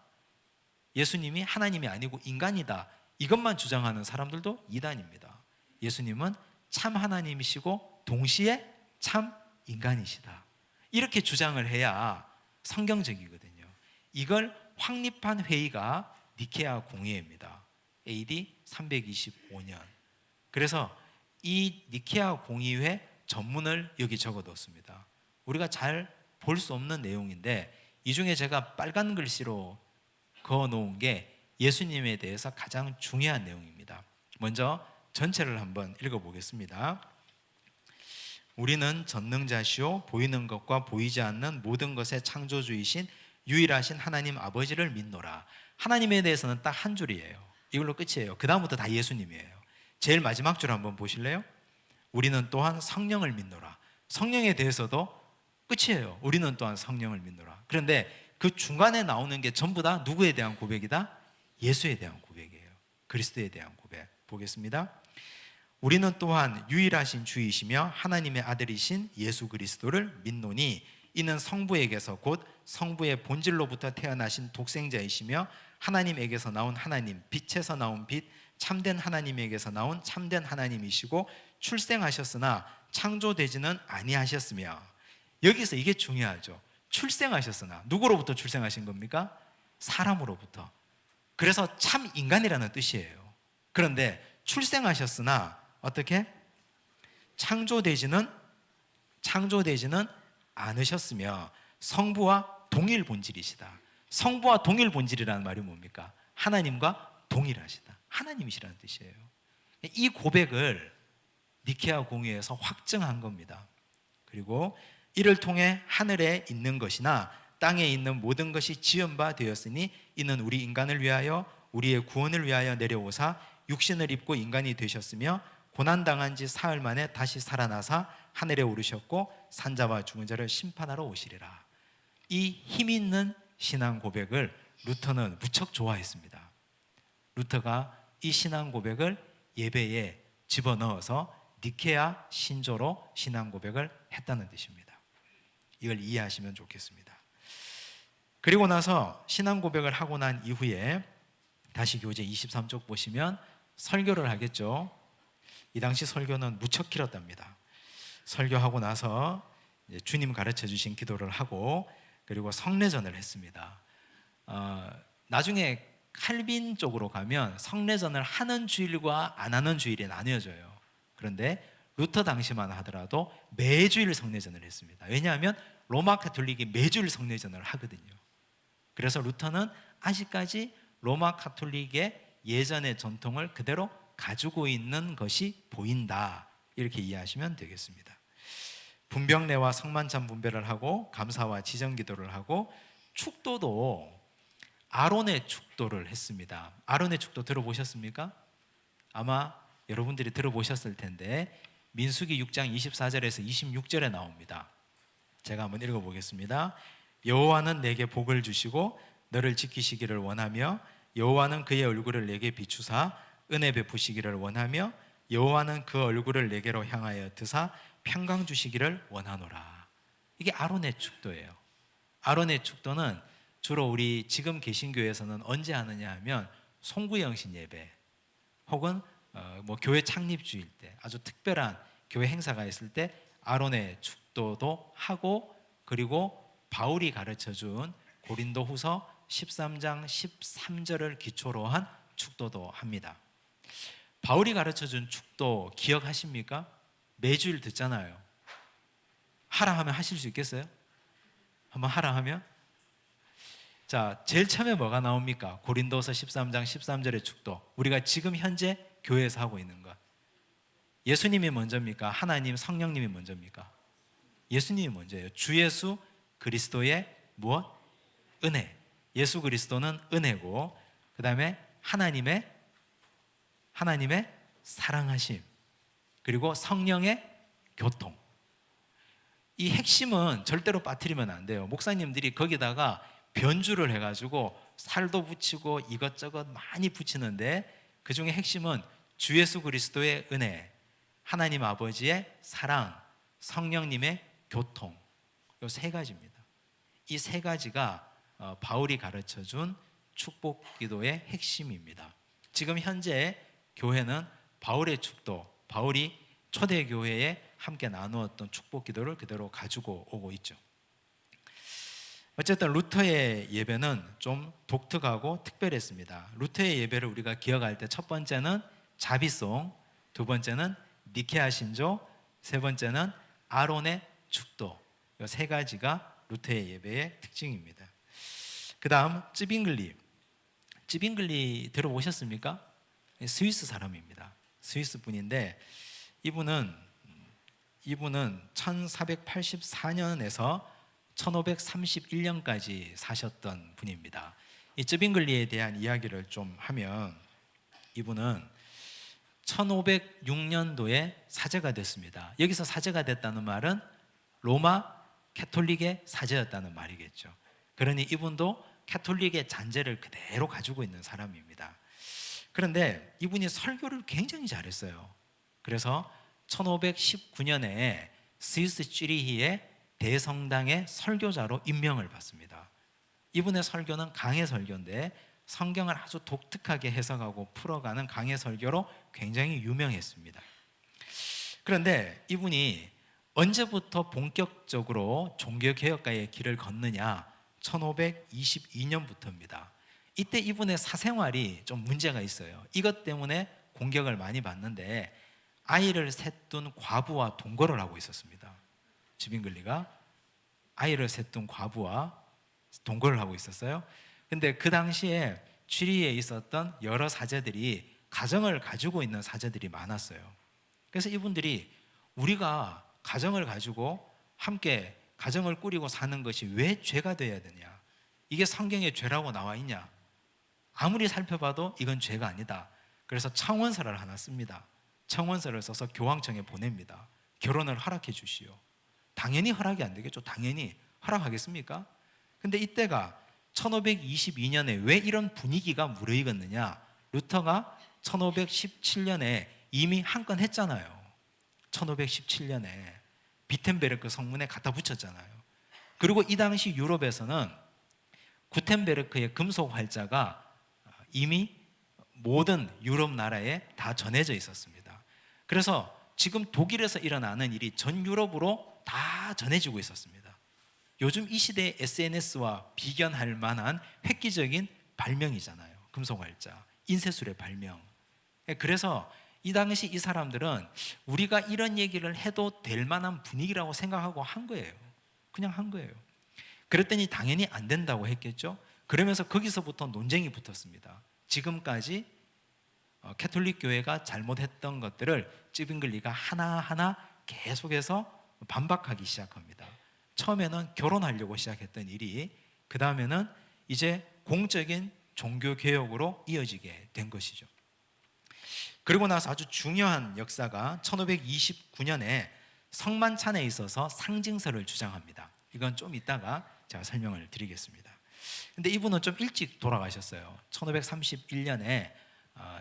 예수님이 하나님이 아니고 인간이다, 이것만 주장하는 사람들도 이단입니다. 예수님은 참 하나님이시고 동시에 참 인간이시다, 이렇게 주장을 해야 성경적이거든요. 이걸 확립한 회의가 니케아 공의회입니다. AD 325년. 그래서 이 니케아 공의회 전문을 여기 적어뒀습니다. 우리가 잘 볼 수 없는 내용인데 이 중에 제가 빨간 글씨로 그어놓은 게 예수님에 대해서 가장 중요한 내용입니다. 먼저 전체를 한번 읽어보겠습니다. 우리는 전능자시오 보이는 것과 보이지 않는 모든 것의 창조주이신 유일하신 하나님 아버지를 믿노라. 하나님에 대해서는 딱 한 줄이에요. 이걸로 끝이에요. 그 다음부터 다 예수님이에요. 제일 마지막 줄 한번 보실래요? 우리는 또한 성령을 믿노라. 성령에 대해서도 끝이에요. 우리는 또한 성령을 믿노라. 그런데 그 중간에 나오는 게 전부 다 누구에 대한 고백이다? 예수에 대한 고백이에요. 그리스도에 대한 고백. 보겠습니다. 우리는 또한 유일하신 주이시며 하나님의 아들이신 예수 그리스도를 믿노니 이는 성부에게서 곧 성부의 본질로부터 태어나신 독생자이시며 하나님에게서 나온 하나님, 빛에서 나온 빛, 참된 하나님에게서 나온 참된 하나님이시고 출생하셨으나 창조되지는 아니하셨으며. 여기서 이게 중요하죠. 출생하셨으나, 누구로부터 출생하신 겁니까? 사람으로부터. 그래서 참 인간이라는 뜻이에요. 그런데 출생하셨으나 어떻게? 창조되지는 않으셨으며 성부와 동일 본질이시다. 성부와 동일 본질이라는 말이 뭡니까? 하나님과 동일하시다. 하나님이시라는 뜻이에요. 이 고백을 니케아 공의회에서 확증한 겁니다. 그리고 이를 통해 하늘에 있는 것이나 땅에 있는 모든 것이 지은 바 되었으니 이는 우리 인간을 위하여 우리의 구원을 위하여 내려오사 육신을 입고 인간이 되셨으며 고난당한 지 사흘 만에 다시 살아나사 하늘에 오르셨고 산자와 죽은 자를 심판하러 오시리라. 이 힘 있는 신앙 고백을 루터는 무척 좋아했습니다. 루터가 이 신앙 고백을 예배에 집어넣어서 니케아 신조로 신앙 고백을 했다는 뜻입니다. 이걸 이해하시면 좋겠습니다. 그리고 나서 신앙 고백을 하고 난 이후에 다시 교재 23쪽 보시면 설교를 하겠죠. 이 당시 설교는 무척 길었답니다. 설교하고 나서 주님 가르쳐 주신 기도를 하고 그리고 성례전을 했습니다. 나중에 칼빈 쪽으로 가면 성례전을 하는 주일과 안 하는 주일이 나뉘어져요. 그런데 루터 당시만 하더라도 매주일 성례전을 했습니다. 왜냐하면 로마 가톨릭이 매주일 성례전을 하거든요. 그래서 루터는 아직까지 로마 가톨릭의 예전의 전통을 그대로 가지고 있는 것이 보인다, 이렇게 이해하시면 되겠습니다. 분병례와 성만찬 분배를 하고 감사와 지정기도를 하고 축도도 아론의 축도를 했습니다. 아론의 축도 들어보셨습니까? 아마 여러분들이 들어보셨을 텐데 민수기 6장 24절에서 26절에 나옵니다. 제가 한번 읽어보겠습니다. 여호와는 내게 복을 주시고 너를 지키시기를 원하며 여호와는 그의 얼굴을 내게 비추사 은혜 베푸시기를 원하며 여호와는 그 얼굴을 내게로 향하여 드사 평강 주시기를 원하노라. 이게 아론의 축도예요. 아론의 축도는 주로 우리 지금 계신 교회에서는 언제 하느냐 하면 송구영신 예배 혹은 뭐 교회 창립주일 때 아주 특별한 교회 행사가 있을 때 아론의 축도도 하고, 그리고 바울이 가르쳐준 고린도후서 13장 13절을 기초로 한 축도도 합니다. 바울이 가르쳐준 축도 기억하십니까? 매주일 듣잖아요. 하라 하면 하실 수 있겠어요? 한번 하라 하면? 자, 제일 처음에 뭐가 나옵니까? 고린도서 13장 13절의 축도, 우리가 지금 현재 교회에서 하고 있는 것. 예수님이 먼저입니까? 하나님 성령님이 먼저입니까? 예수님이 먼저예요. 주 예수 그리스도의 무엇? 은혜. 예수 그리스도는 은혜고, 그 다음에 하나님의 사랑하심, 그리고 성령의 교통. 이 핵심은 절대로 빠뜨리면 안 돼요. 목사님들이 거기다가 변주를 해가지고 살도 붙이고 이것저것 많이 붙이는데, 그 중에 핵심은 주 예수 그리스도의 은혜, 하나님 아버지의 사랑, 성령님의 교통, 이 세 가지입니다. 이 세 가지가 바울이 가르쳐준 축복 기도의 핵심입니다. 지금 현재 교회는 바울의 축도, 바울이 초대교회에 함께 나누었던 축복 기도를 그대로 가지고 오고 있죠. 어쨌든 루터의 예배는 좀 독특하고 특별했습니다. 루터의 예배를 우리가 기억할 때 첫 번째는 자비송, 두 번째는 니케아 신조, 세 번째는 아론의 축도, 이 세 가지가 루터의 예배의 특징입니다. 그 다음 쯔빙글리 들어보셨습니까? 스위스 사람입니다. 스위스 분인데 이분은 1484년에서 1531년까지 사셨던 분입니다. 이 쯔빙글리에 대한 이야기를 좀 하면, 이분은 1506년도에 사제가 됐습니다. 여기서 사제가 됐다는 말은 로마 캐톨릭의 사제였다는 말이겠죠. 그러니 이분도 캐톨릭의 잔재를 그대로 가지고 있는 사람입니다. 그런데 이분이 설교를 굉장히 잘했어요. 그래서 1519년에 스위스 쥐리히의 대성당의 설교자로 임명을 받습니다. 이분의 설교는 강해 설교인데 성경을 아주 독특하게 해석하고 풀어가는 강해 설교로 굉장히 유명했습니다. 그런데 이분이 언제부터 본격적으로 종교개혁가의 길을 걷느냐? 1522년부터입니다. 이때 이분의 사생활이 좀 문제가 있어요. 이것 때문에 공격을 많이 받는데, 아이를 셋 둔 과부와 동거를 하고 있었습니다. 쯔빙글리가 아이를 셋 둔 과부와 동거를 하고 있었어요. 근데 그 당시에 취리에 있었던 여러 사제들이 가정을 가지고 있는 사제들이 많았어요. 그래서 이분들이 우리가 가정을 가지고 함께 가정을 꾸리고 사는 것이 왜 죄가 되어야 되냐? 이게 성경에 죄라고 나와 있냐? 아무리 살펴봐도 이건 죄가 아니다. 그래서 청원서를 하나 씁니다. 청원서를 써서 교황청에 보냅니다. 결혼을 허락해 주시오. 당연히 허락이 안 되겠죠. 당연히 허락하겠습니까? 근데 이때가 1522년에 왜 이런 분위기가 무르익었느냐? 루터가 1517년에 이미 한 건 했잖아요. 1517년에 비텐베르크 성문에 갖다 붙였잖아요. 그리고 이 당시 유럽에서는 구텐베르크의 금속 활자가 이미 모든 유럽 나라에 다 전해져 있었습니다. 그래서 지금 독일에서 일어나는 일이 전 유럽으로 다 전해지고 있었습니다. 요즘 이 시대의 SNS와 비견할 만한 획기적인 발명이잖아요. 금속 활자, 인쇄술의 발명. 그래서 이 당시 이 사람들은 우리가 이런 얘기를 해도 될 만한 분위기라고 생각하고 한 거예요. 그냥 한 거예요. 그랬더니 당연히 안 된다고 했겠죠. 그러면서 거기서부터 논쟁이 붙었습니다. 지금까지 캐톨릭 교회가 잘못했던 것들을 쯔빙글리가 하나하나 계속해서 반박하기 시작합니다. 처음에는 결혼하려고 시작했던 일이 그 다음에는 이제 공적인 종교개혁으로 이어지게 된 것이죠. 그리고 나서 아주 중요한 역사가 1529년에 성만찬에 있어서 상징서를 주장합니다. 이건 좀 이따가 제가 설명을 드리겠습니다. 근데 이분은 좀 일찍 돌아가셨어요. 1531년에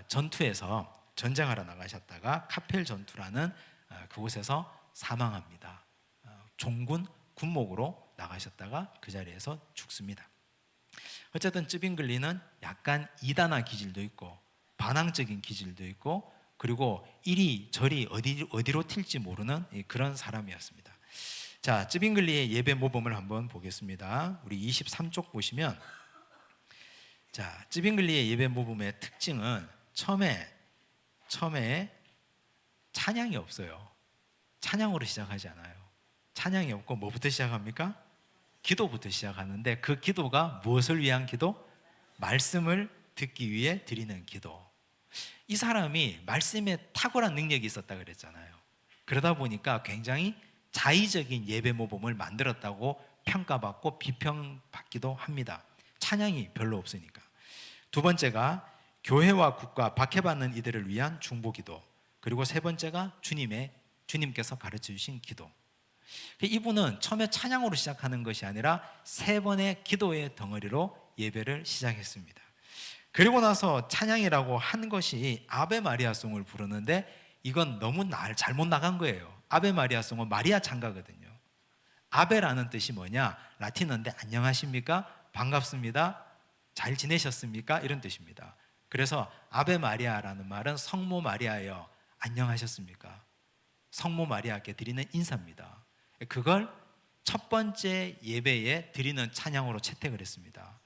전투에서 전쟁하러 나가셨다가 카펠 전투라는 그곳에서 사망합니다. 종군 군목으로 나가셨다가 그 자리에서 죽습니다. 어쨌든 쯔빙글리는 약간 이단화 기질도 있고 반항적인 기질도 있고 그리고 이리저리 어디로 튈지 모르는 그런 사람이었습니다. 자, 쯔빙글리의 예배 모범을 한번 보겠습니다. 우리 23쪽 보시면, 자, 쯔빙글리의 예배 모범의 특징은 처음에 찬양이 없어요. 찬양으로 시작하지 않아요. 찬양이 없고 뭐부터 시작합니까? 기도부터 시작하는데 그 기도가 무엇을 위한 기도? 말씀을 듣기 위해 드리는 기도. 이 사람이 말씀에 탁월한 능력이 있었다 그랬잖아요. 그러다 보니까 굉장히 자의적인 예배 모범을 만들었다고 평가받고 비평받기도 합니다. 찬양이 별로 없으니까. 두 번째가 교회와 국가, 박해받는 이들을 위한 중보기도. 그리고 세 번째가 주님께서 가르쳐 주신 기도. 이분은 처음에 찬양으로 시작하는 것이 아니라 세 번의 기도의 덩어리로 예배를 시작했습니다. 그리고 나서 찬양이라고 한 것이 아베 마리아송을 부르는데 이건 너무 잘못 나간 거예요. 아베 마리아송은 마리아 찬가거든요. 아베라는 뜻이 뭐냐? 라틴어인데 안녕하십니까? 반갑습니다. 잘 지내셨습니까? 이런 뜻입니다. 그래서 아베 마리아라는 말은 성모 마리아여 안녕하셨습니까? 성모 마리아께 드리는 인사입니다. 그걸 첫 번째 예배에 드리는 찬양으로 채택을 했습니다.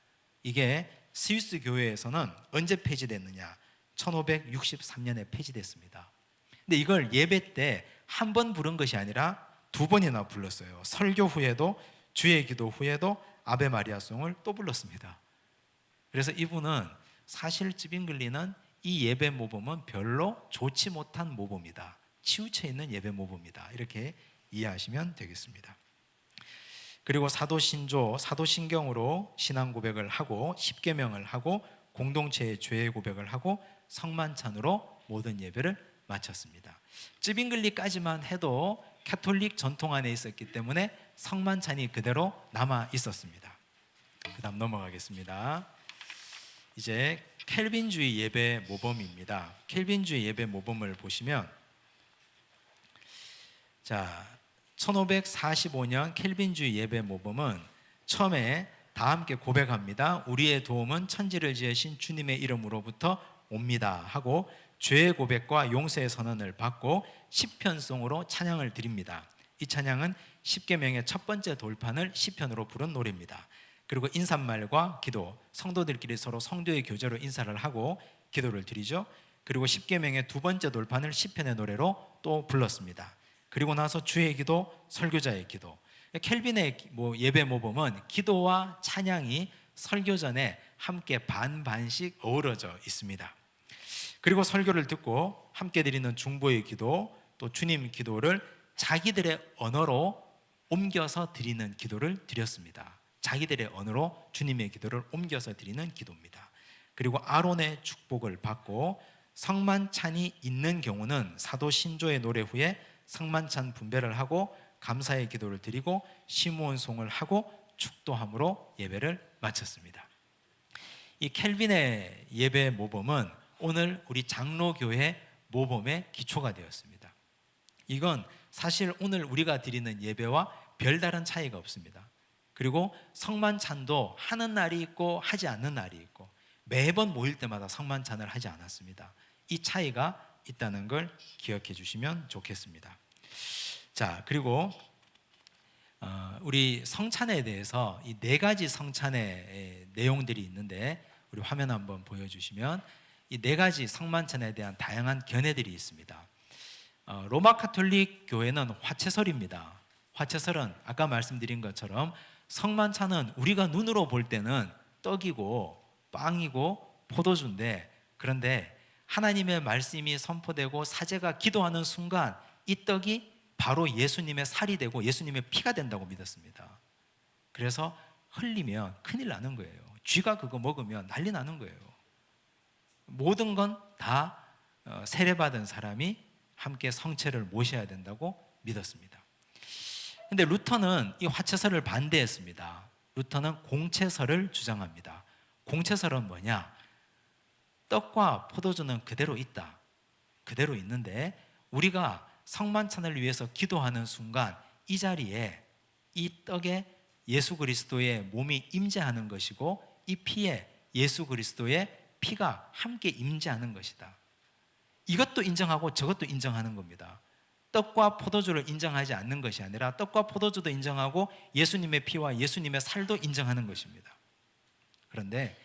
이게 스위스 교회에서는 언제 폐지됐느냐? 1563년에 폐지됐습니다. 근데 이걸 예배 때 한 번 부른 것이 아니라 두 번이나 불렀어요. 설교 후에도 주의 기도 후에도 아베 마리아송을 또 불렀습니다. 그래서 이분은 사실 쯔빙글리는 이 예배 모범은 별로 좋지 못한 모범이다. 치우쳐 있는 예배 모범이다. 이렇게 이해하시면 되겠습니다. 그리고 사도신조, 사도신경으로 신앙 고백을 하고 십계명을 하고 공동체의 죄 고백을 하고 성만찬으로 모든 예배를 마쳤습니다. 쯔빙글리까지만 해도 가톨릭 전통 안에 있었기 때문에 성만찬이 그대로 남아 있었습니다. 그 다음 넘어가겠습니다. 이제 켈빈주의 예배 모범입니다. 켈빈주의 예배 모범을 보시면, 자, 1545년 켈빈주의 예배 모범은 처음에 다 함께 고백합니다. 우리의 도움은 천지를 지으신 주님의 이름으로부터 옵니다 하고 죄의 고백과 용서의 선언을 받고 시편송으로 찬양을 드립니다. 이 찬양은 십계명의 첫 번째 돌판을 시편으로 부른 노래입니다. 그리고 인사말과 기도, 성도들끼리 서로 성도의 교제로 인사를 하고 기도를 드리죠. 그리고 십계명의 두 번째 돌판을 시편의 노래로 또 불렀습니다. 그리고 나서 주의 기도, 설교자의 기도. 켈빈의 예배 모범은 기도와 찬양이 설교 전에 함께 반반씩 어우러져 있습니다. 그리고 설교를 듣고 함께 드리는 중보의 기도, 또 주님 기도를 자기들의 언어로 옮겨서 드리는 기도를 드렸습니다. 자기들의 언어로 주님의 기도를 옮겨서 드리는 기도입니다. 그리고 아론의 축복을 받고 성만찬이 있는 경우는 사도 신조의 노래 후에 성만찬 분배를 하고 감사의 기도를 드리고 시므온송을 하고 축도함으로 예배를 마쳤습니다. 이 켈빈의 예배 모범은 오늘 우리 장로교회 모범의 기초가 되었습니다. 이건 사실 오늘 우리가 드리는 예배와 별다른 차이가 없습니다. 그리고 성만찬도 하는 날이 있고 하지 않는 날이 있고 매번 모일 때마다 성만찬을 하지 않았습니다. 이 차이가 있다는 걸 기억해 주시면 좋겠습니다. 자, 그리고 우리 성찬에 대해서 이 네 가지 성찬의 내용들이 있는데 우리 화면 한번 보여주시면 이 네 가지 성만찬에 대한 다양한 견해들이 있습니다. 로마 가톨릭 교회는 화채설입니다. 화채설은 아까 말씀드린 것처럼 성만찬은 우리가 눈으로 볼 때는 떡이고 빵이고 포도주인데, 그런데 하나님의 말씀이 선포되고 사제가 기도하는 순간 이 떡이 바로 예수님의 살이 되고 예수님의 피가 된다고 믿었습니다. 그래서 흘리면 큰일 나는 거예요. 쥐가 그거 먹으면 난리 나는 거예요. 모든 건 다 세례받은 사람이 함께 성체를 모셔야 된다고 믿었습니다. 근데 루터는 이 화채설을 반대했습니다. 루터는 공채설을 주장합니다. 공채설은 뭐냐? 떡과 포도주는 그대로 있다. 그대로 있는데 우리가 성만찬을 위해서 기도하는 순간 이 자리에 이 떡에 예수 그리스도의 몸이 임재하는 것이고 이 피에 예수 그리스도의 피가 함께 임재하는 것이다. 이것도 인정하고 저것도 인정하는 겁니다. 떡과 포도주를 인정하지 않는 것이 아니라 떡과 포도주도 인정하고 예수님의 피와 예수님의 살도 인정하는 것입니다. 그런데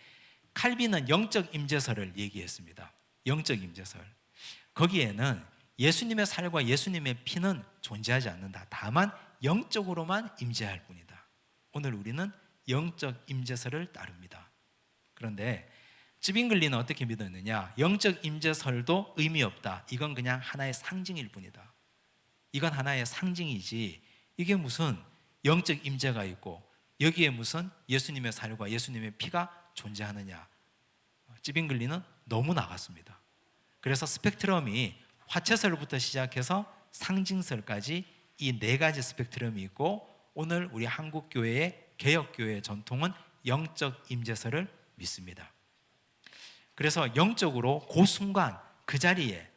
칼빈은 영적 임재설을 얘기했습니다. 영적 임재설. 거기에는 예수님의 살과 예수님의 피는 존재하지 않는다. 다만 영적으로만 임재할 뿐이다. 오늘 우리는 영적 임재설을 따릅니다. 그런데 찌빙글리는 어떻게 믿었느냐? 영적 임재설도 의미 없다. 이건 그냥 하나의 상징일 뿐이다. 이건 하나의 상징이지 이게 무슨 영적 임재가 있고 여기에 무슨 예수님의 살과 예수님의 피가 존재하느냐? 찌빙글리는 너무 나갔습니다. 그래서 스펙트럼이 화채설부터 시작해서 상징설까지 이 네 가지 스펙트럼이 있고 오늘 우리 한국교회의 개혁교회의 전통은 영적 임재설을 믿습니다. 그래서 영적으로 그 순간 그 자리에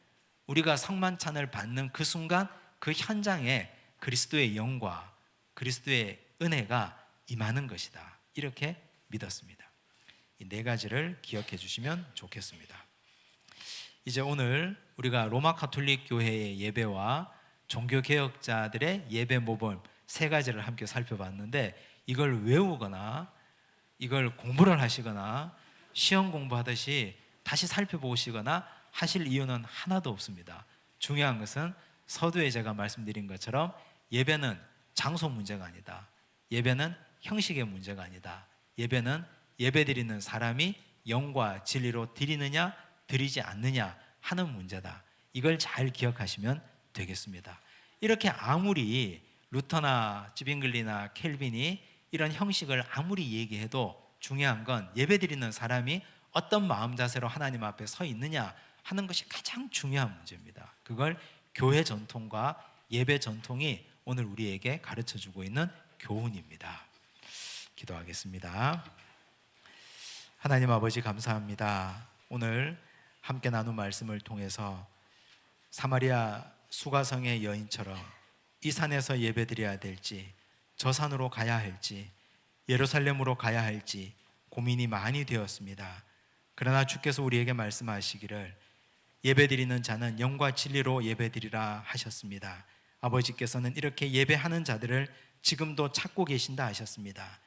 우리가 성만찬을 받는 그 순간 그 현장에 그리스도의 영과 그리스도의 은혜가 임하는 것이다. 이렇게 믿었습니다. 이 네 가지를 기억해 주시면 좋겠습니다. 이제 오늘 우리가 로마 가톨릭 교회의 예배와 종교개혁자들의 예배 모범 세 가지를 함께 살펴봤는데 이걸 외우거나 이걸 공부를 하시거나 시험 공부하듯이 다시 살펴보시거나 하실 이유는 하나도 없습니다. 중요한 것은 서두에 제가 말씀드린 것처럼 예배는 장소 문제가 아니다. 예배는 형식의 문제가 아니다. 예배는 예배드리는 사람이 영과 진리로 드리느냐 드리지 않느냐 하는 문제다. 이걸 잘 기억하시면 되겠습니다. 이렇게 아무리 루터나 찌빙글리나 켈빈이 이런 형식을 아무리 얘기해도 중요한 건 예배드리는 사람이 어떤 마음 자세로 하나님 앞에 서 있느냐 하는 것이 가장 중요한 문제입니다. 그걸 교회 전통과 예배 전통이 오늘 우리에게 가르쳐주고 있는 교훈입니다. 기도하겠습니다. 하나님 아버지 감사합니다. 오늘 함께 나눈 말씀을 통해서 사마리아 수가성의 여인처럼 이 산에서 예배드려야 될지 저 산으로 가야 할지 예루살렘으로 가야 할지 고민이 많이 되었습니다. 그러나 주께서 우리에게 말씀하시기를 예배드리는 자는 영과 진리로 예배드리라 하셨습니다. 아버지께서는 이렇게 예배하는 자들을 지금도 찾고 계신다 하셨습니다.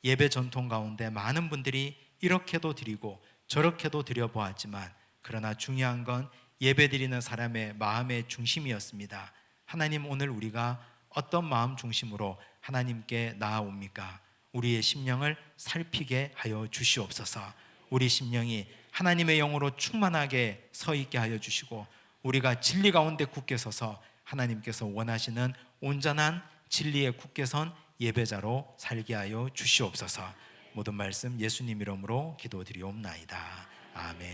예배 전통 가운데 많은 분들이 이렇게도 드리고 저렇게도 드려보았지만 그러나 중요한 건 예배드리는 사람의 마음의 중심이었습니다. 하나님 오늘 우리가 어떤 마음 중심으로 하나님께 나아옵니까? 우리의 심령을 살피게 하여 주시옵소서. 우리 심령이 하나님의 영으로 충만하게 서 있게 하여 주시고 우리가 진리 가운데 굳게 서서 하나님께서 원하시는 온전한 진리에 굳게 선 예배자로 살게 하여 주시옵소서. 모든 말씀 예수님 이름으로 기도드리옵나이다. 아멘.